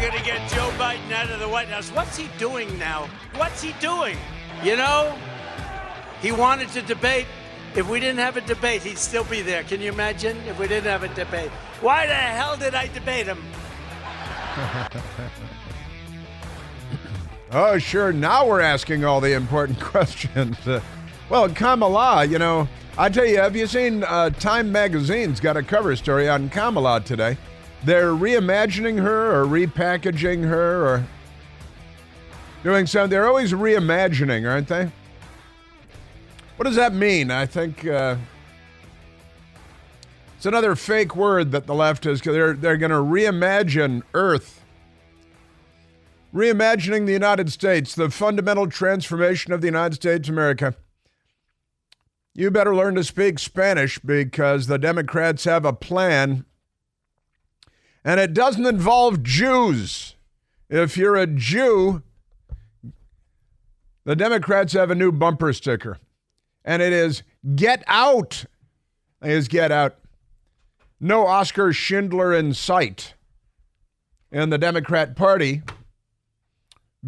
going to get Joe Biden out of the White House. What's he doing now? What's he doing? You know, he wanted to debate. If we didn't have a debate, he'd still be there. Can you imagine if we didn't have a debate? Why the hell did I debate him? Oh, sure. Now we're asking all the important questions. Well, Kamala, you know, I tell you, have you seen Time Magazine's got a cover story on Kamala today? They're reimagining her or repackaging her or doing something. They're always reimagining, aren't they? What does that mean? I think it's another fake word that the left is. They're going to reimagine Earth. Reimagining the United States, the fundamental transformation of the United States of America. You better learn to speak Spanish because the Democrats have a plan, and it doesn't involve Jews. If you're a Jew, the Democrats have a new bumper sticker, and it is "Get Out." It is "Get Out." No Oscar Schindler in sight in the Democrat Party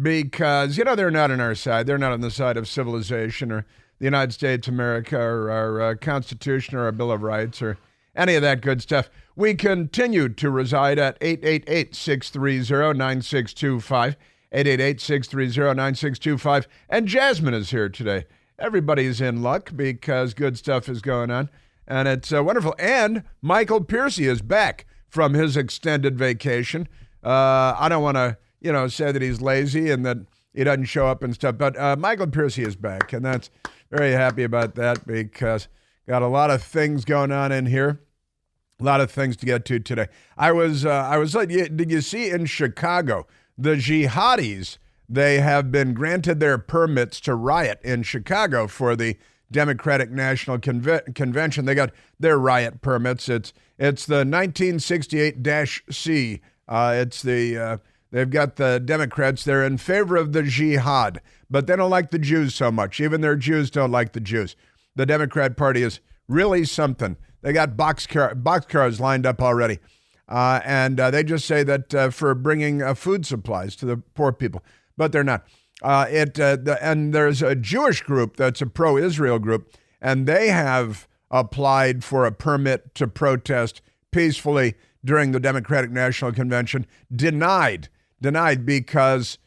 because, you know, they're not on our side. They're not on the side of civilization or the United States of America or our Constitution or our Bill of Rights or any of that good stuff. We continue to reside at 888-630-9625, 888-630-9625, and Jasmine is here today. Everybody's in luck because good stuff is going on, and it's wonderful. And Michael Piercy is back from his extended vacation. I don't want to, you know, say that he's lazy and that he doesn't show up and stuff, but Michael Piercy is back, and that's very happy about that because got a lot of things going on in here, a lot of things to get to today. I was like, did you see in Chicago, the jihadis, they have been granted their permits to riot in Chicago for the Democratic National Convention. They got their riot permits. It's the 1968-C. They've got the Democrats. They're in favor of the jihad, but they don't like the Jews so much. Even their Jews don't like the Jews. The Democrat Party is really something. They got boxcars lined up already. And they just say that for bringing food supplies to the poor people, but they're not. And there's a Jewish group that's a pro-Israel group, and they have applied for a permit to protest peacefully during the Democratic National Convention. Denied because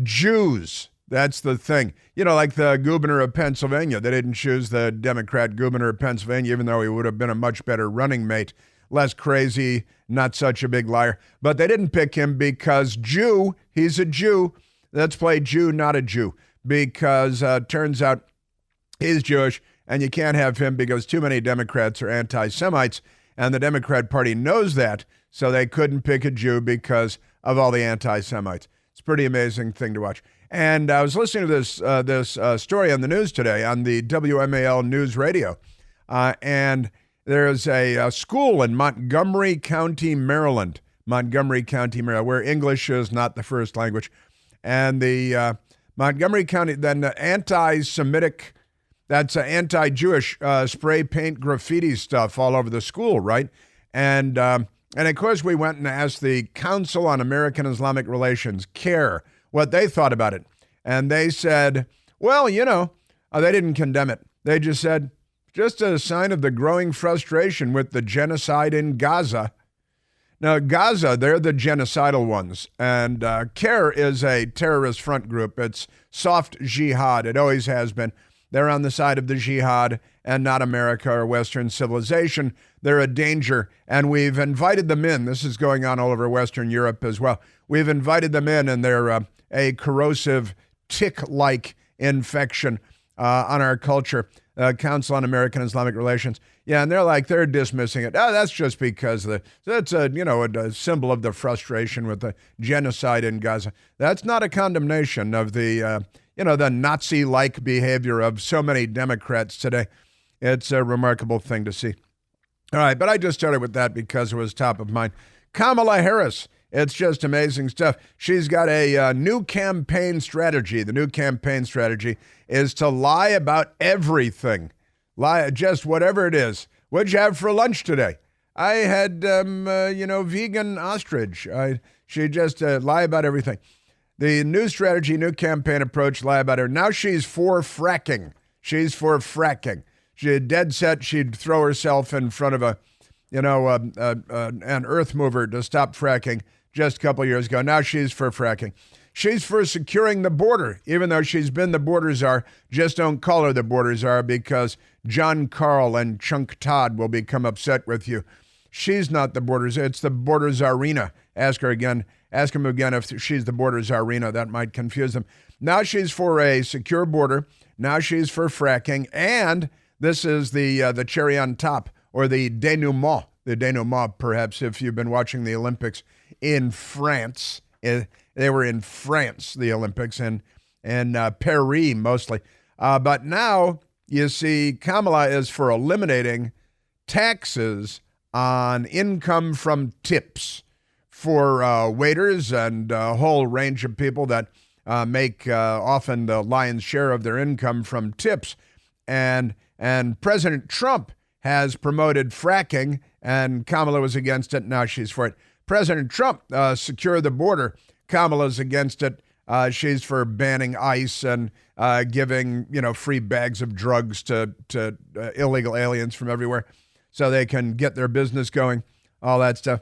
Jews, that's the thing. You know, like the governor of Pennsylvania, they didn't choose the Democrat governor of Pennsylvania, even though he would have been a much better running mate, less crazy, not such a big liar. But they didn't pick him because Jew, he's a Jew. Let's play Jew, not a Jew, because turns out he's Jewish, and you can't have him because too many Democrats are anti-Semites, and the Democrat Party knows that, so they couldn't pick a Jew because of all the anti-Semites. It's a pretty amazing thing to watch. And I was listening to this story on the news today on the WMAL News Radio, and there's a school in Montgomery County, Maryland, where English is not the first language. And the Montgomery County, then the anti-Semitic, that's anti-Jewish spray paint graffiti stuff all over the school, right? And of course, we went and asked the Council on American Islamic Relations, CARE, what they thought about it. And they said, well, you know, they didn't condemn it. They just said, just a sign of the growing frustration with the genocide in Gaza. Now, Gaza, they're the genocidal ones. And CARE is a terrorist front group. It's soft jihad. It always has been. They're on the side of the jihad and not America or Western civilization. They're a danger, and we've invited them in. This is going on all over Western Europe as well. We've invited them in, and they're a corrosive tick-like infection on our culture. Council on American Islamic Relations. Yeah, and they're dismissing it. Oh, that's just because that's a symbol of the frustration with the genocide in Gaza. That's not a condemnation of the Nazi-like behavior of so many Democrats today. It's a remarkable thing to see. All right, but I just started with that because it was top of mind. Kamala Harris, it's just amazing stuff. She's got a new campaign strategy. The new campaign strategy is to lie about everything. Lie, just whatever it is. What'd you have for lunch today? I had, vegan ostrich. She just lie about everything. The new strategy, new campaign approach, lie about her. Now she's for fracking. She's for fracking. She dead set. She'd throw herself in front of an earth mover to stop fracking just a couple years ago. Now she's for fracking. She's for securing the border, even though she's been the border czar. Just don't call her the border czar because John Carl and Chunk Todd will become upset with you. She's not the border czar. It's the border czarina. Ask her again. Ask him again if she's the border czarina. That might confuse them. Now she's for a secure border. Now she's for fracking. And this is the cherry on top, or the denouement. The denouement, perhaps, if you've been watching the Olympics in France. They were in France, the Olympics, and Paris mostly. But now, you see, Kamala is for eliminating taxes on income from tips for waiters and a whole range of people that make often the lion's share of their income from tips. And President Trump has promoted fracking, and Kamala was against it. Now she's for it. President Trump secure the border. Kamala's against it. She's for banning ICE and giving free bags of drugs to illegal aliens from everywhere so they can get their business going, all that stuff.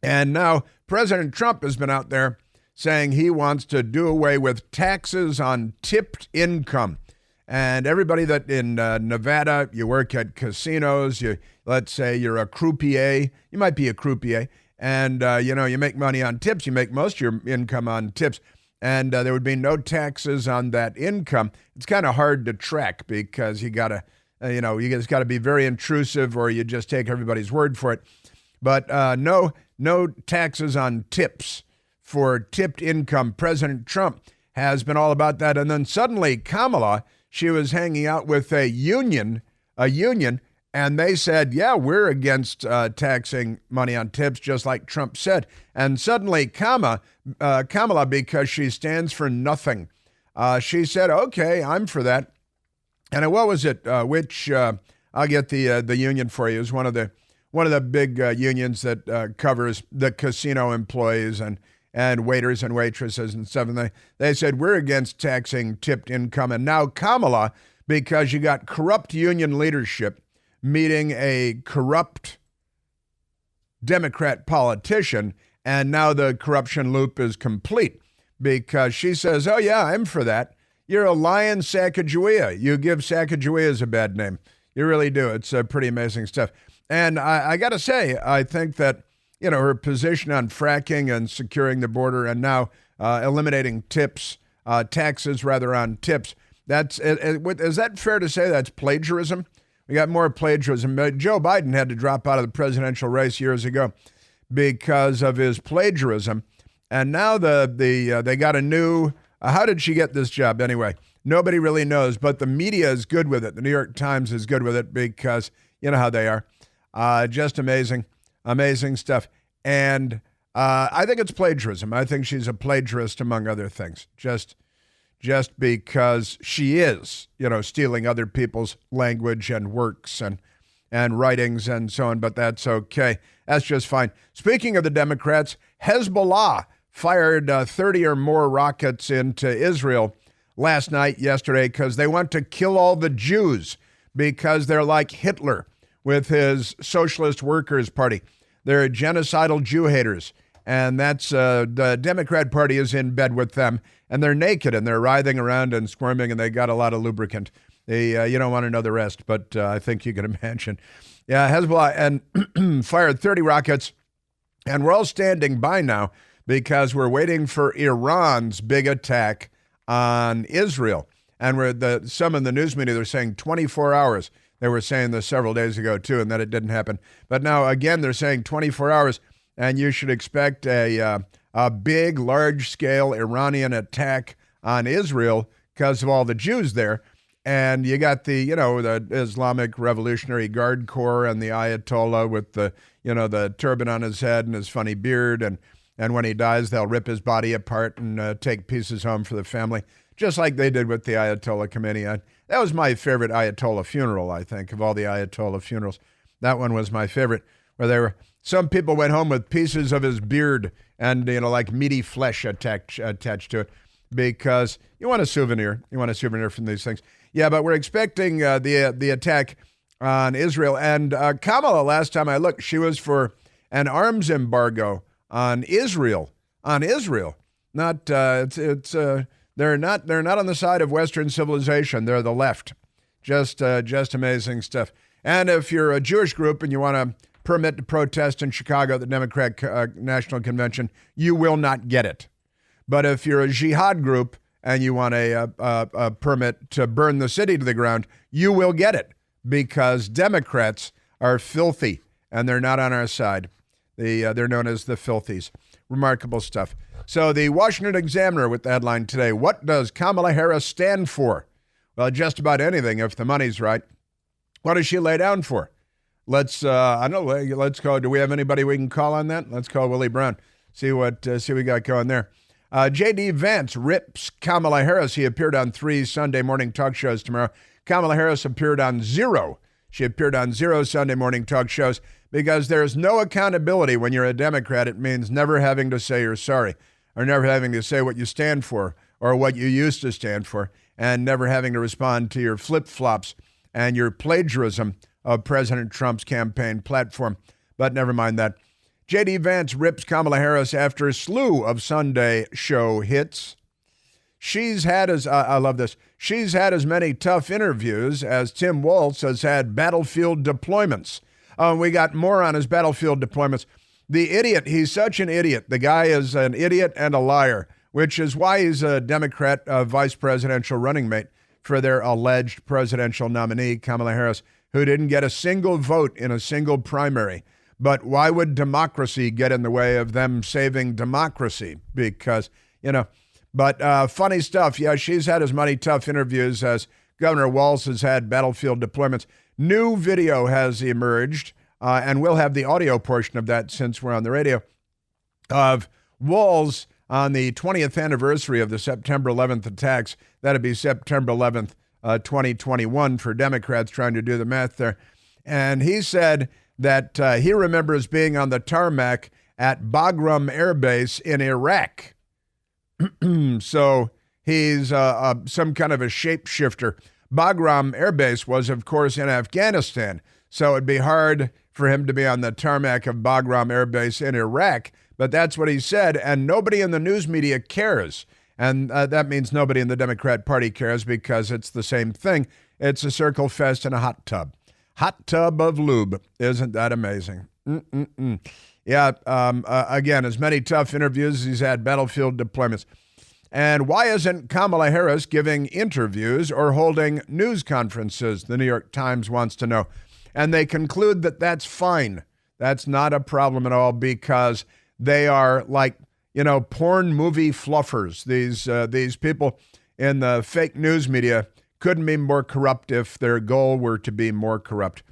And now President Trump has been out there saying he wants to do away with taxes on tipped income. And everybody that in Nevada, you work at casinos, let's say you're a croupier, you might be a croupier, and you make money on tips, you make most of your income on tips, and there would be no taxes on that income. It's kind of hard to track because you just got to be very intrusive, or you just take everybody's word for it. But no taxes on tips for tipped income. President Trump has been all about that. And then suddenly Kamala, she was hanging out with a union, and they said, yeah, we're against taxing money on tips, just like Trump said. And suddenly Kamala, because she stands for nothing, she said, okay, I'm for that. And what was it? I'll get the union for you. It was one of the big unions that covers the casino employees and waiters and waitresses and stuff. And they said, we're against taxing tipped income. And now Kamala, because you got corrupt union leadership meeting a corrupt Democrat politician, and now the corruption loop is complete because she says, oh yeah, I'm for that. You're a lying Sacagawea. You give Sacagaweas a bad name. You really do. It's pretty amazing stuff. And I got to say, I think that, her position on fracking and securing the border and now eliminating taxes rather on tips, is that fair to say that's plagiarism? We got more plagiarism. Joe Biden had to drop out of the presidential race years ago because of his plagiarism. And now they got a new, how did she get this job anyway? Nobody really knows, but the media is good with it. The New York Times is good with it because you know how they are. Just amazing stuff. And I think it's plagiarism. I think she's a plagiarist, among other things, just because she is, stealing other people's language and works and writings and so on, but that's okay. That's just fine. Speaking of the Democrats, Hezbollah fired 30 or more rockets into Israel yesterday, because they want to kill all the Jews because they're like Hitler with his Socialist Workers' Party. They're genocidal Jew haters, and that's the Democrat Party is in bed with them, and they're naked, and they're writhing around and squirming, and they got a lot of lubricant. You don't want to know the rest, but I think you can imagine. Yeah, Hezbollah and fired 30 rockets, and we're all standing by now because we're waiting for Iran's big attack on Israel. And some in the news media, they're saying 24 hours. They were saying this several days ago, too, and that it didn't happen. But now, again, they're saying 24 hours, and you should expect a big, large-scale Iranian attack on Israel because of all the Jews there. And you got the Islamic Revolutionary Guard Corps and the Ayatollah with the turban on his head and his funny beard. And when he dies, they'll rip his body apart and take pieces home for the family, just like they did with the Ayatollah Khomeini. That was my favorite Ayatollah funeral, I think, of all the Ayatollah funerals. That one was my favorite, where there were some people went home with pieces of his beard and, like meaty flesh attached to it, because you want a souvenir. You want a souvenir from these things. Yeah, but we're expecting the attack on Israel. And Kamala, last time I looked, she was for an arms embargo on Israel. Not they're not on the side of Western civilization. They're the left. Just amazing stuff. And if you're a Jewish group and you want a permit to protest in Chicago at the Democratic National Convention, you will not get it. But if you're a jihad group and you want a permit to burn the city to the ground, you will get it, because Democrats are filthy and they're not on our side. They're known as the filthies. Remarkable stuff. So the Washington Examiner with the headline today, what does Kamala Harris stand for? Well, just about anything if the money's right. What does she lay down for? Let's call. Do we have anybody we can call on that? Let's call Willie Brown. See what we got going there. J.D. Vance rips Kamala Harris. He appeared on 3 Sunday morning talk shows tomorrow. Kamala Harris appeared on 0. She appeared on 0 Sunday morning talk shows, because there's no accountability when you're a Democrat. It means never having to say you're sorry, or never having to say what you stand for or what you used to stand for, and never having to respond to your flip-flops and your plagiarism of President Trump's campaign platform. But never mind that. J.D. Vance rips Kamala Harris after a slew of Sunday show hits. She's had I love this. She's had as many tough interviews as Tim Walz has had battlefield deployments. We got more on his battlefield deployments. The idiot, he's such an idiot. The guy is an idiot and a liar, which is why he's a Democrat vice presidential running mate for their alleged presidential nominee, Kamala Harris, who didn't get a single vote in a single primary. But why would democracy get in the way of them saving democracy? Because, but funny stuff. Yeah, she's had as many tough interviews as Governor Walz has had battlefield deployments. New video has emerged, and we'll have the audio portion of that since we're on the radio, of Walz on the 20th anniversary of the September 11th attacks. That'd be September 11th, 2021 for Democrats trying to do the math there. And he said that he remembers being on the tarmac at Bagram Air Base in Iraq. So he's some kind of a shapeshifter. Bagram Air Base was, of course, in Afghanistan, so it'd be hard for him to be on the tarmac of Bagram Air Base in Iraq, but that's what he said, and nobody in the news media cares. And that means nobody in the Democrat Party cares, because it's the same thing. It's a circle fest in a hot tub. Hot tub of lube. Isn't that amazing? Yeah, again, as many tough interviews as he's had battlefield deployments. And why isn't Kamala Harris giving interviews or holding news conferences? The New York Times wants to know. And they conclude that that's fine. That's not a problem at all, because they are like, porn movie fluffers. These people in the fake news media couldn't be more corrupt if their goal were to be more corrupt.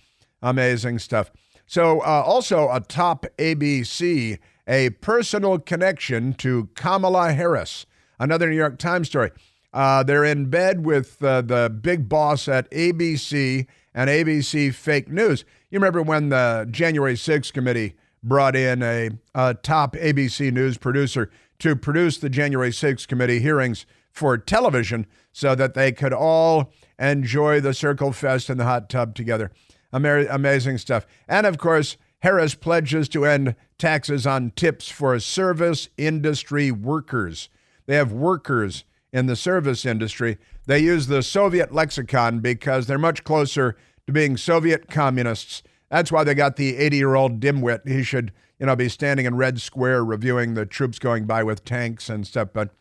Amazing stuff. So also atop ABC, a personal connection to Kamala Harris. Another New York Times story. They're in bed with the big boss at ABC and ABC Fake News. You remember when the January 6th committee brought in a top ABC News producer to produce the January 6th committee hearings for television so that they could all enjoy the circle fest in the hot tub together. Amazing stuff. And of course, Harris pledges to end taxes on tips for service industry workers. They have workers in the service industry. They use the Soviet lexicon because they're much closer to being Soviet communists. That's why they got the 80-year-old dimwit. He should, be standing in Red Square reviewing the troops going by with tanks and stuff. But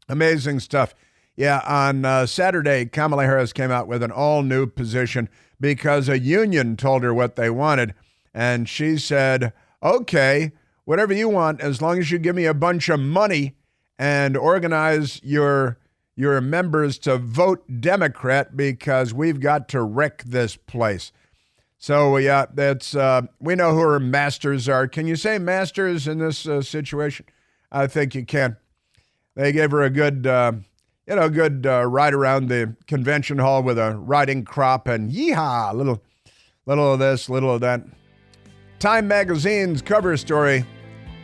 amazing stuff. Yeah, on Saturday, Kamala Harris came out with an all-new position because a union told her what they wanted. And she said, okay, whatever you want, as long as you give me a bunch of money and organize your members to vote Democrat, because we've got to wreck this place. So, yeah, that's we know who her masters are. Can you say masters in this situation? I think you can. They gave her a good, ride around the convention hall with a riding crop and yeehaw, little of this, little of that. Time Magazine's cover story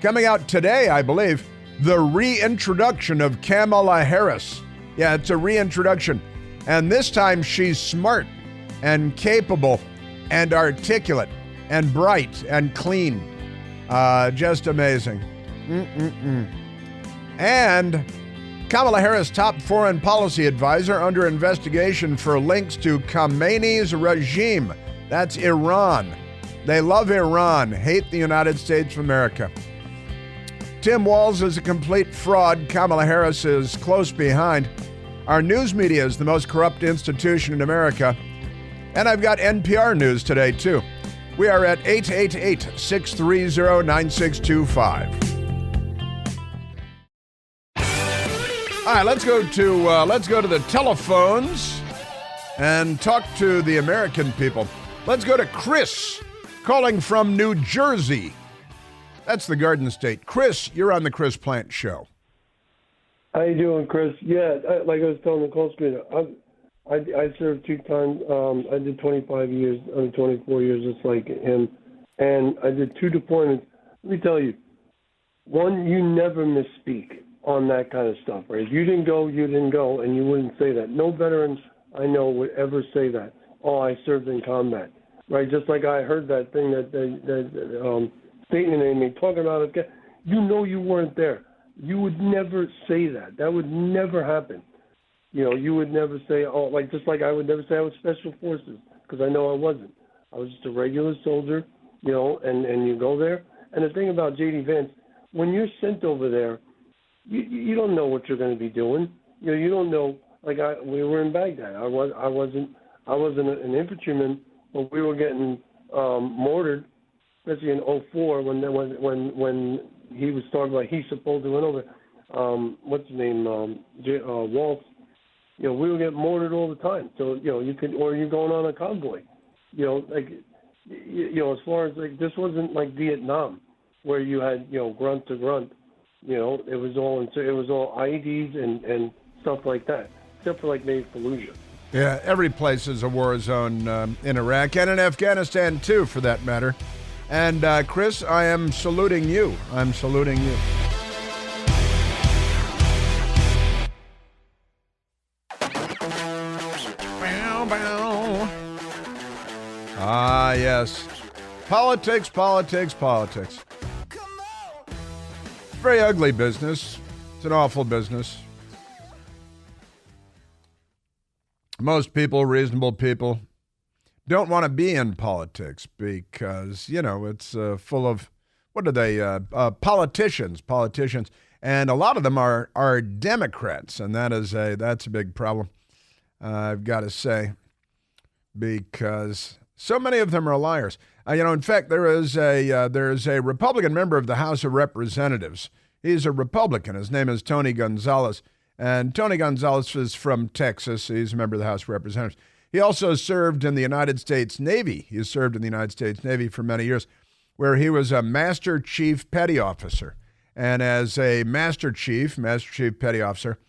coming out today, I believe, the reintroduction of Kamala Harris. Yeah, it's a reintroduction. And this time she's smart and capable and articulate and bright and clean. Just amazing. And Kamala Harris, top foreign policy advisor, under investigation for links to Khamenei's regime. That's Iran. They love Iran, hate the United States of America. Tim Walz is a complete fraud. Kamala Harris is close behind. Our news media is the most corrupt institution in America. And I've got NPR news today, too. We are at 888-630-9625. All right, let's go to the telephones and talk to the American people. Let's go to Chris, calling from New Jersey. That's the Garden State. Chris, you're on the Chris Plant Show. How you doing, Chris? Yeah, like I was telling the call screener, I served 2 times. I did 25 years, 24 years, just like him, and I did 2 deployments. Let me tell you, one, you never misspeak on that kind of stuff, right? If you didn't go, you didn't go, and you wouldn't say that. No veteran I know would ever say that. Oh, I served in combat, right? Just like I heard that thing that statement they made talking about it. You know you weren't there. You would never say that. That would never happen. You know, you would never say, oh, like just like I would never say I was Special Forces, because I know I wasn't. I was just a regular soldier, you know, and you go there. And the thing about J.D. Vance, when you're sent over there, you don't know what you're going to be doing. You know, you don't know. Like we were in Baghdad. I wasn't an infantryman, but we were getting mortared, especially in 2004 when he was talking about he supposedly went over. What's his name? Walz. You know, we were getting mortared all the time. So you know, or you're going on a convoy. You know, like you know, as far as like this wasn't like Vietnam, where you had grunt to grunt. You know, it was all IEDs and stuff like that, except for like maybe Fallujah. Yeah, every place is a war zone in Iraq and in Afghanistan too, for that matter. And Chris, I am saluting you. I'm saluting you. Bow, bow. Ah, yes. Politics, politics, politics. Very ugly business. It's an awful business. Most people, reasonable people, don't want to be in politics because, you know, it's full of, what are they, politicians, and a lot of them are Democrats, and that's a big problem, I've got to say, because so many of them are liars. In fact, there's a Republican member of the House of Representatives. He's a Republican. His name is Tony Gonzalez. And Tony Gonzalez is from Texas. He's a member of the House of Representatives. He also served in the United States Navy. He served in the United States Navy for many years, where he was a Master Chief Petty Officer. And as a Master Chief Petty Officer,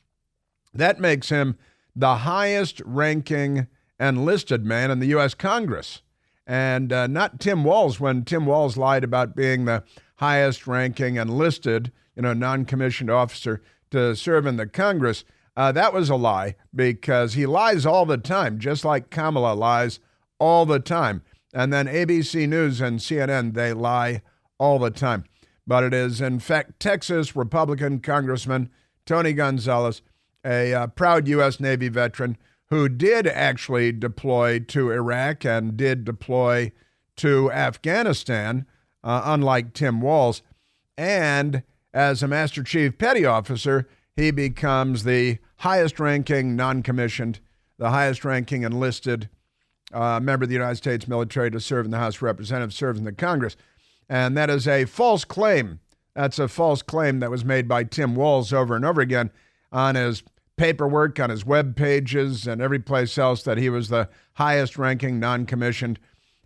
that makes him the highest ranking enlisted man in the U.S. Congress. And not Tim Walz, when Tim Walz lied about being the highest ranking enlisted, non-commissioned officer to serve in the Congress. That was a lie, because he lies all the time, just like Kamala lies all the time. And then ABC News and CNN, they lie all the time. But it is, in fact, Texas Republican Congressman Tony Gonzalez, a proud U.S. Navy veteran, who did actually deploy to Iraq and did deploy to Afghanistan, unlike Tim Walz. And as a Master Chief Petty Officer, he becomes the highest-ranking non-commissioned, the highest-ranking enlisted member of the United States military to serve in the House of Representatives, serves in the Congress. And that is a false claim. That's a false claim that was made by Tim Walz over and over again on his paperwork, on his web pages, and every place else, that he was the highest-ranking non-commissioned,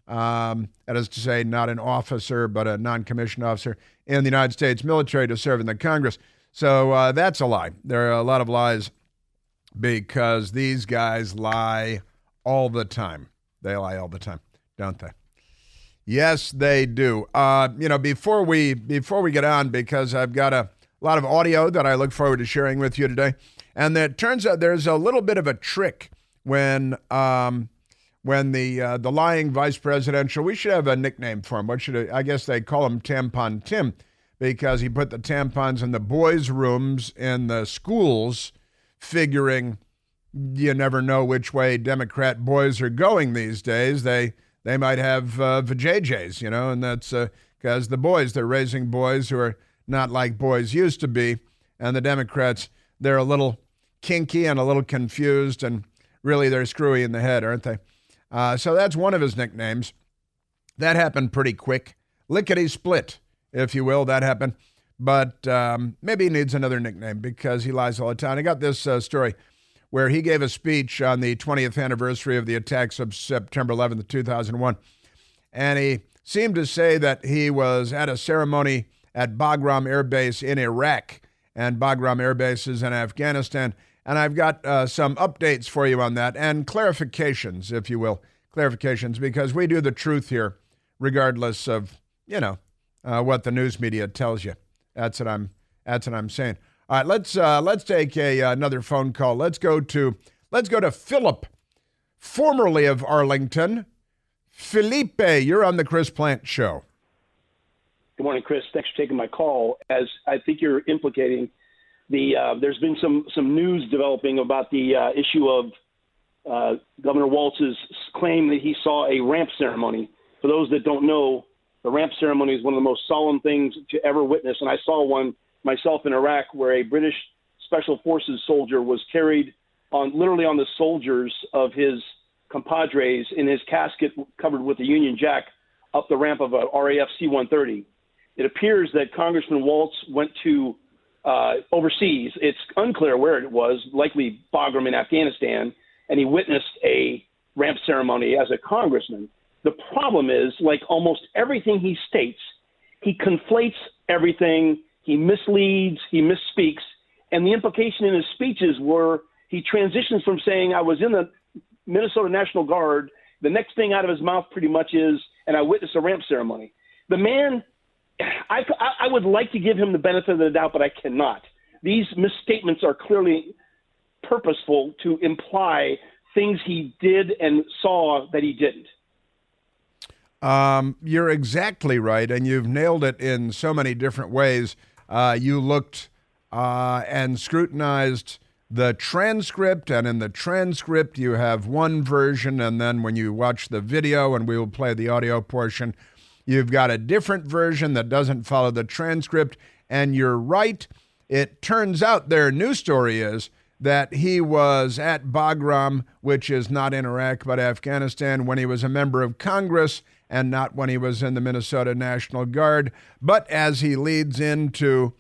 that is to say, not an officer, but a non-commissioned officer in the United States military to serve in the Congress. So that's a lie. There are a lot of lies, because these guys lie all the time. They lie all the time, don't they? Yes, they do. Before we get on, because I've got a lot of audio that I look forward to sharing with you today, and it turns out there's a little bit of a trick when the lying vice presidential, we should have a nickname for him. I guess they call him Tampon Tim, because he put the tampons in the boys' rooms in the schools, figuring you never know which way Democrat boys are going these days. They might have vajayjays, and that's because they're raising boys who are not like boys used to be, and the Democrats, they're a little kinky and a little confused, and really they're screwy in the head, aren't they? So that's one of his nicknames. That happened pretty quick. Lickety-split, if you will, that happened. But maybe he needs another nickname because he lies all the time. I got this story where he gave a speech on the 20th anniversary of the attacks of September 11th, 2001. And he seemed to say that he was at a ceremony at Bagram Air Base in Iraq, and Bagram Air Base is in Afghanistan. And I've got some updates for you on that, and clarifications, if you will, because we do the truth here, regardless of, what the news media tells you. That's what I'm saying. All right, let's take another phone call. Let's go to Philip, formerly of Arlington. Felipe, you're on the Chris Plant Show. Good morning, Chris. Thanks for taking my call. As I think you're implicating, there's been some news developing about the issue of Governor Walz's claim that he saw a ramp ceremony. For those that don't know, the ramp ceremony is one of the most solemn things to ever witness, and I saw one myself in Iraq where a British Special Forces soldier was carried literally on the soldiers of his compadres in his casket covered with a Union Jack up the ramp of a RAF C-130. It appears that Congressman Walz went to overseas. It's unclear where it was, likely Bagram in Afghanistan, and he witnessed a ramp ceremony as a congressman. The problem is, like almost everything he states, he conflates everything, he misleads, he misspeaks, and the implication in his speeches were he transitions from saying, I was in the Minnesota National Guard, the next thing out of his mouth pretty much is, and I witnessed a ramp ceremony. The man, I would like to give him the benefit of the doubt, but I cannot. These misstatements are clearly purposeful to imply things he did and saw that he didn't. You're exactly right, and you've nailed it in so many different ways. You looked and scrutinized the transcript, and in the transcript you have one version, and then when you watch the video, and we will play the audio portion, you've got a different version that doesn't follow the transcript, and you're right. It turns out their news story is that he was at Bagram, which is not in Iraq but Afghanistan, when he was a member of Congress and not when he was in the Minnesota National Guard. But as he leads into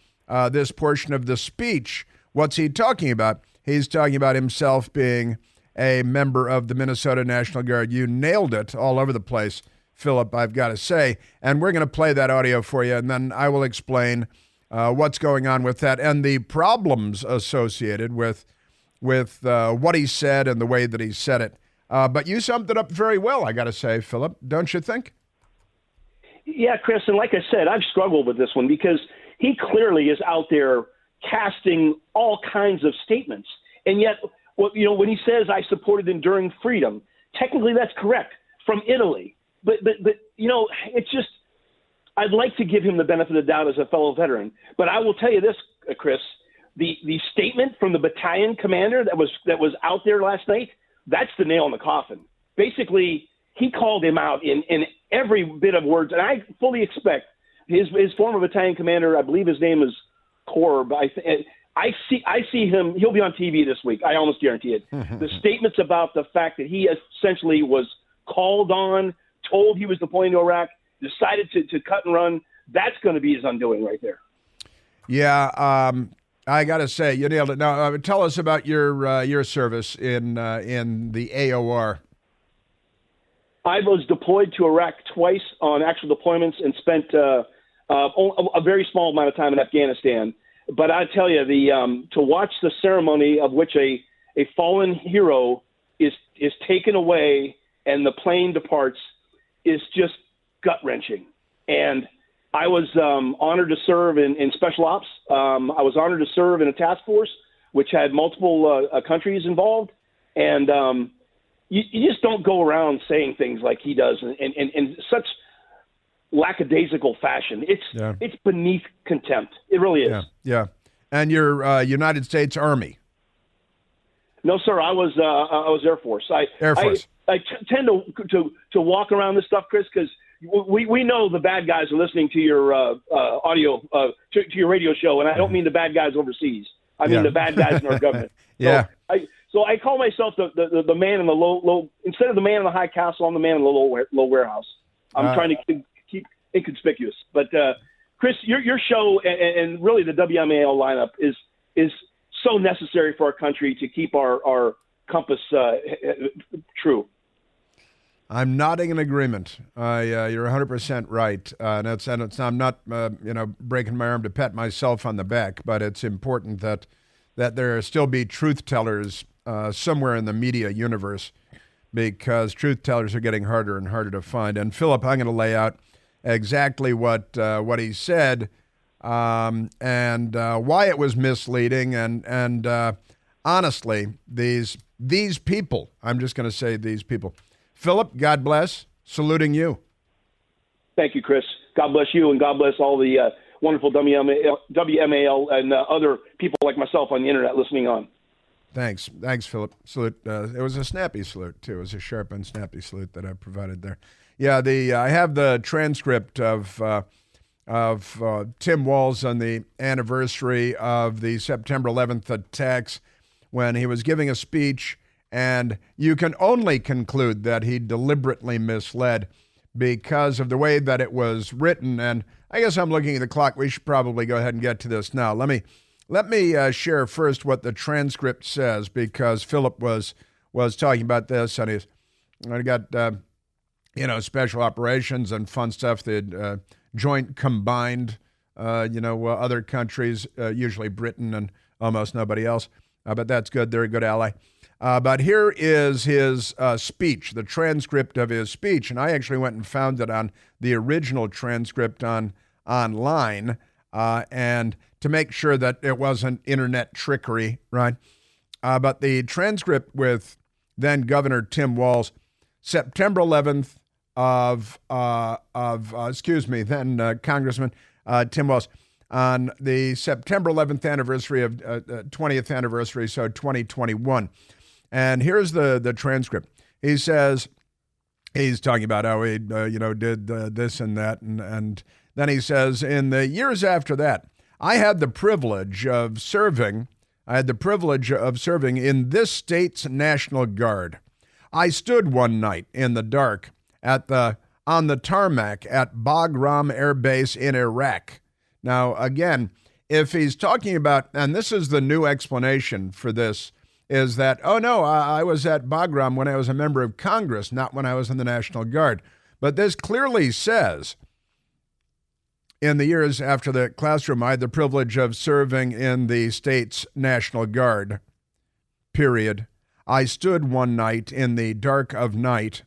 this portion of the speech, what's he talking about? He's talking about himself being a member of the Minnesota National Guard. You nailed it all over the place, Philip, I've got to say. And we're going to play that audio for you, and then I will explain what's going on with that and the problems associated with what he said and the way that he said it. But you summed it up very well, I got to say, Philip, don't you think? Yeah, Chris, and like I said, I've struggled with this one because he clearly is out there casting all kinds of statements. And yet, when he says, I supported enduring freedom, technically that's correct, from Italy. But it's just, I'd like to give him the benefit of the doubt as a fellow veteran. But I will tell you this, Chris, the statement from the battalion commander that was out there last night, that's the nail in the coffin. Basically, he called him out in every bit of words, and I fully expect his former battalion commander, I believe his name is Korb, I see him, he'll be on TV this week, I almost guarantee it. The statements about the fact that he essentially was called on, told he was deploying to Iraq, decided to cut and run, that's going to be his undoing right there. Yeah, I got to say, you nailed it. Now, tell us about your service in the AOR. I was deployed to Iraq twice on actual deployments and spent a very small amount of time in Afghanistan. But I tell you, to watch the ceremony of which a fallen hero is taken away and the plane departs is just gut-wrenching. And I was honored to serve in special ops. I was honored to serve in a task force which had multiple countries involved. And you just don't go around saying things like he does in such lackadaisical fashion. It's beneath contempt. It really is. Yeah. And you're United States Army. No, sir. I was Air Force. Air Force. I tend to walk around this stuff, Chris, because we know the bad guys are listening to your audio to your radio show, and I don't mean the bad guys overseas. I mean the bad guys in our government. So I call myself the man in the low instead of the man in the high castle. I'm the man in the low warehouse. I'm trying to keep inconspicuous. But Chris, your show and really the WMAL lineup is so necessary for our country to keep our compass true. I'm nodding in agreement. You're 100% right. And I'm not breaking my arm to pat myself on the back, but it's important that there still be truth tellers somewhere in the media universe, because truth tellers are getting harder and harder to find. And Philip, I'm going to lay out exactly what he said and why it was misleading. And honestly, these people, I'm just going to say these people. Philip, God bless. Saluting you. Thank you, Chris. God bless you, and God bless all the wonderful WMAL and other people like myself on the internet listening on. Thanks, Philip. Salute. It was a snappy salute too. It was a sharp and snappy salute that I provided there. Yeah, I have the transcript of Tim Walz on the anniversary of the September 11th attacks, when he was giving a speech, and you can only conclude that he deliberately misled because of the way that it was written. And I guess I'm looking at the clock. We should probably go ahead and get to this now. Let me share first what the transcript says, because Philip was talking about this, and he's got special operations and fun stuff. The joint combined, other countries, usually Britain and almost nobody else, but that's good. They're a good ally. But here is his speech, the transcript of his speech, and I actually went and found it on the original transcript online, and to make sure that it wasn't internet trickery, right? But the transcript with then Governor Tim Walz, September 11th then Congressman Tim Walz, on the September 11th anniversary of 20th anniversary, so 2021. And here's the transcript. He says, he's talking about how he, did this and that. And then he says, in the years after that, I had the privilege of serving in this state's National Guard. I stood one night in the dark on the tarmac at Bagram Air Base in Iraq. Now, again, if he's talking about, and this is the new explanation for this, is that, oh no, I was at Bagram when I was a member of Congress, not when I was in the National Guard. But this clearly says, in the years after the classroom, I had the privilege of serving in the state's National Guard, period. I stood one night in the dark of night,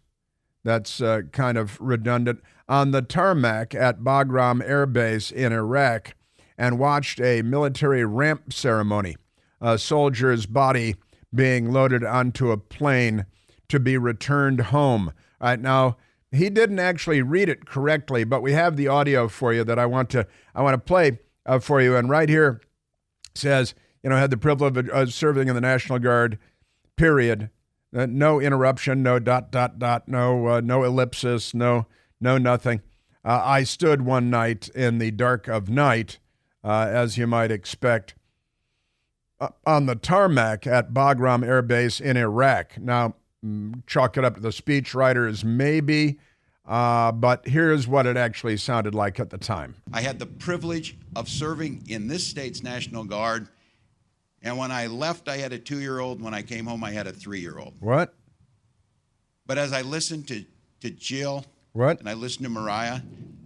that's kind of redundant, on the tarmac at Bagram Air Base in Iraq, and watched a military ramp ceremony, a soldier's body being loaded onto a plane to be returned home. All right, now, he didn't actually read it correctly, but we have the audio for you that I want to play for you. And right here says, had the privilege of serving in the National Guard, period. No interruption, no ... no ellipsis, no nothing. I stood one night in the dark of night, as you might expect, on the tarmac at Bagram Air Base in Iraq. Now, chalk it up to the speechwriters, maybe, but here's what it actually sounded like at the time. I had the privilege of serving in this state's National Guard, and when I left, I had a 2-year-old. When I came home, I had a 3-year-old. What? But as I listened to Jill, what? And I listened to Mariah,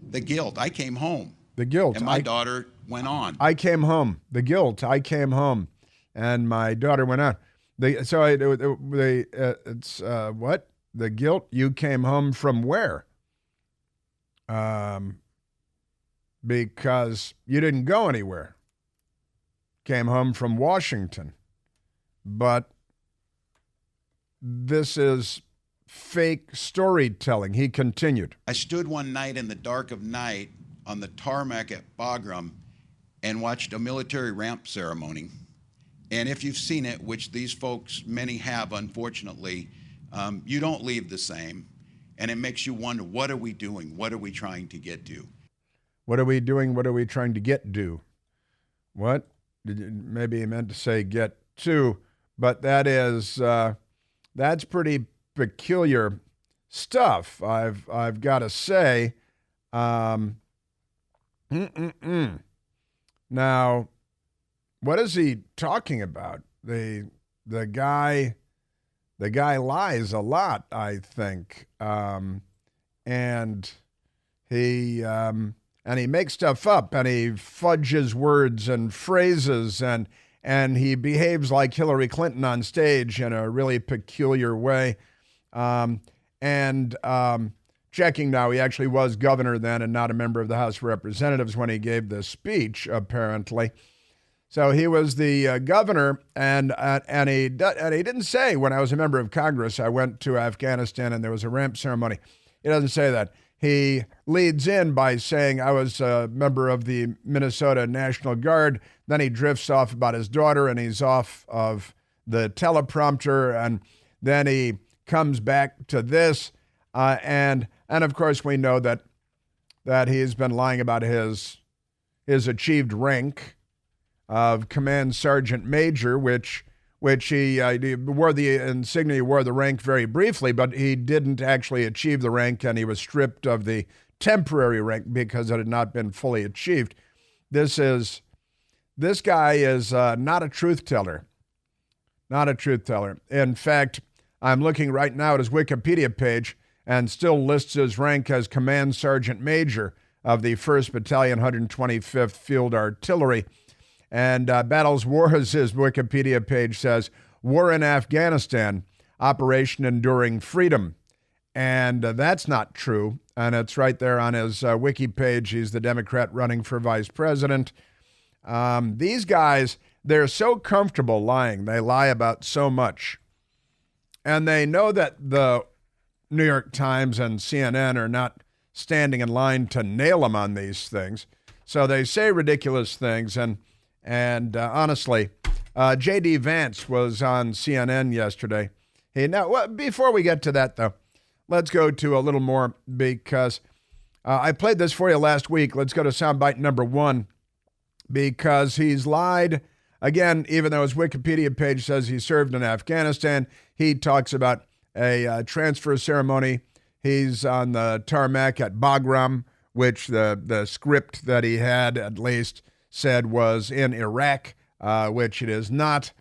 the guilt, I came home. The guilt. And my daughter went on. I came home. The guilt, I came home. And my daughter went on. It's what? The guilt, you came home from where? because you didn't go anywhere. Came home from Washington. But this is fake storytelling. He continued. I stood one night in the dark of night on the tarmac at Bagram and watched a military ramp ceremony. And if you've seen it, which these folks, many have, unfortunately, you don't leave the same. And it makes you wonder, what are we doing? What are we trying to get to? What are we doing? What are we trying to get to? What? Maybe he meant to say get to, but that is, that's pretty peculiar stuff, I've got to say. Now, what is he talking about? The guy lies a lot, I think, and he makes stuff up, and he fudges words and phrases, and he behaves like Hillary Clinton on stage in a really peculiar way. Checking now, he actually was governor then and not a member of the House of Representatives when he gave this speech, apparently. So he was the governor, and he didn't say, when I was a member of Congress, I went to Afghanistan and there was a ramp ceremony. He doesn't say that. He leads in by saying, I was a member of the Minnesota National Guard. Then he drifts off about his daughter, and he's off of the teleprompter, and then he comes back to this. And of course, we know that he's been lying about his achieved rank of Command Sergeant Major, which he wore the insignia, he wore the rank very briefly, but he didn't actually achieve the rank, and he was stripped of the temporary rank because it had not been fully achieved. This guy is not a truth teller. Not a truth teller. In fact, I'm looking right now at his Wikipedia page and still lists his rank as Command Sergeant Major of the 1st Battalion, 125th Field Artillery. And Battles Wars, his Wikipedia page says, War in Afghanistan, Operation Enduring Freedom. And that's not true. And it's right there on his wiki page. He's the Democrat running for vice president. These guys, they're so comfortable lying. They lie about so much. And they know that the New York Times and CNN are not standing in line to nail them on these things. So they say ridiculous things. And honestly, J.D. Vance was on CNN yesterday. Before we get to that, though, let's go to a little more because I played this for you last week. Let's go to soundbite number 1 because he's lied. Again, even though his Wikipedia page says he served in Afghanistan, he talks about a transfer ceremony. He's on the tarmac at Bagram, which the script that he had at least said was in Iraq, which it is not.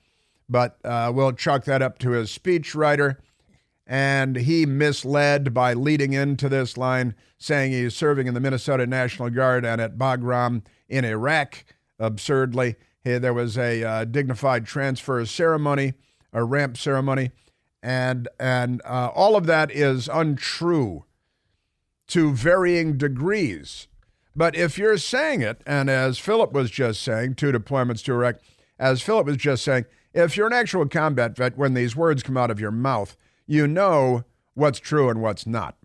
But we'll chalk that up to his speechwriter. And he misled by leading into this line, saying he's serving in the Minnesota National Guard and at Bagram in Iraq. Absurdly, there was a dignified transfer ceremony, a ramp ceremony, and all of that is untrue to varying degrees. But if you're saying it, and as Philip was just saying, 2 deployments to Iraq, as Philip was just saying, if you're an actual combat vet, when these words come out of your mouth, you know what's true and what's not.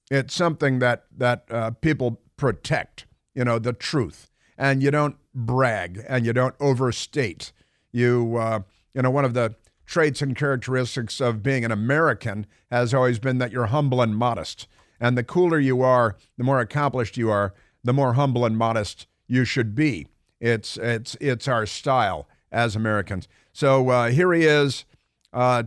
It's something that people protect, the truth. And you don't brag and you don't overstate. One of the traits and characteristics of being an American has always been that you're humble and modest. And the cooler you are, the more accomplished you are, the more humble and modest you should be. It's our style as Americans. So here he is,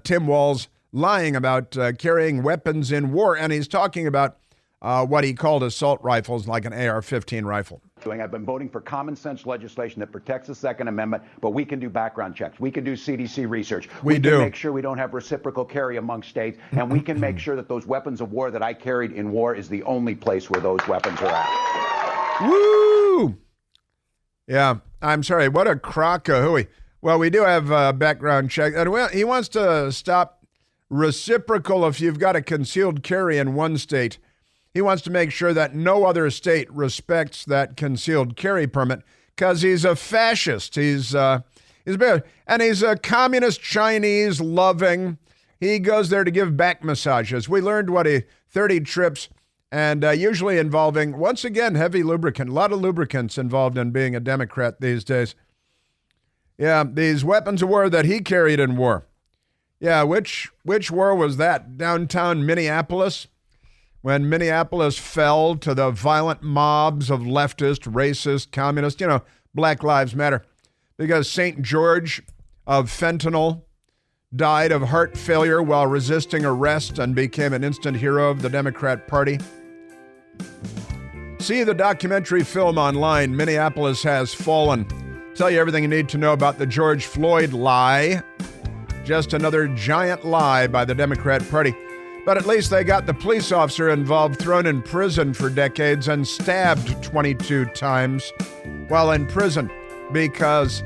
Tim Walz, lying about carrying weapons in war, and he's talking about what he called assault rifles, like an AR-15 rifle. I've been voting for common sense legislation that protects the Second Amendment, but we can do background checks. We can do CDC research. We can make sure we don't have reciprocal carry among states, and we can make sure that those weapons of war that I carried in war is the only place where those weapons are at. Woo! Yeah, I'm sorry. What a crock of hooey. Well, we do have a background check. And he wants to stop reciprocal if you've got a concealed carry in one state. He wants to make sure that no other state respects that concealed carry permit because he's a fascist. He's a communist Chinese loving. He goes there to give back massages. We learned 30 trips and usually involving, once again, heavy lubricant. A lot of lubricants involved in being a Democrat these days. Yeah, these weapons of war that he carried in war. Yeah, which war was that? Downtown Minneapolis? When Minneapolis fell to the violent mobs of leftist, racist, communist, Black Lives Matter. Because St. George of fentanyl died of heart failure while resisting arrest and became an instant hero of the Democrat Party. See the documentary film online, Minneapolis Has Fallen. Tell you everything you need to know about the George Floyd lie. Just another giant lie by the Democrat Party. But at least they got the police officer involved thrown in prison for decades and stabbed 22 times while in prison because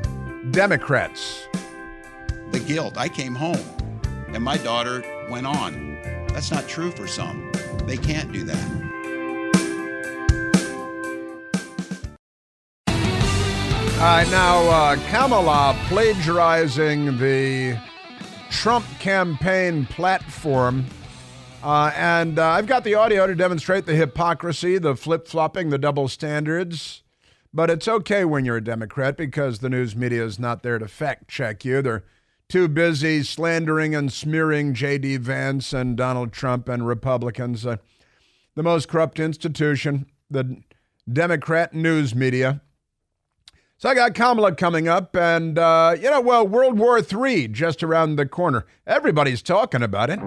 Democrats. The guilt. I came home and my daughter went on. That's not true for some. They can't do that. Now, Kamala plagiarizing the Trump campaign platform. And I've got the audio to demonstrate the hypocrisy, the flip-flopping, the double standards. But it's okay when you're a Democrat because the news media is not there to fact-check you. They're too busy slandering and smearing J.D. Vance and Donald Trump and Republicans. The most corrupt institution, the Democrat news media. So I got Kamala coming up and, World War III just around the corner. Everybody's talking about it.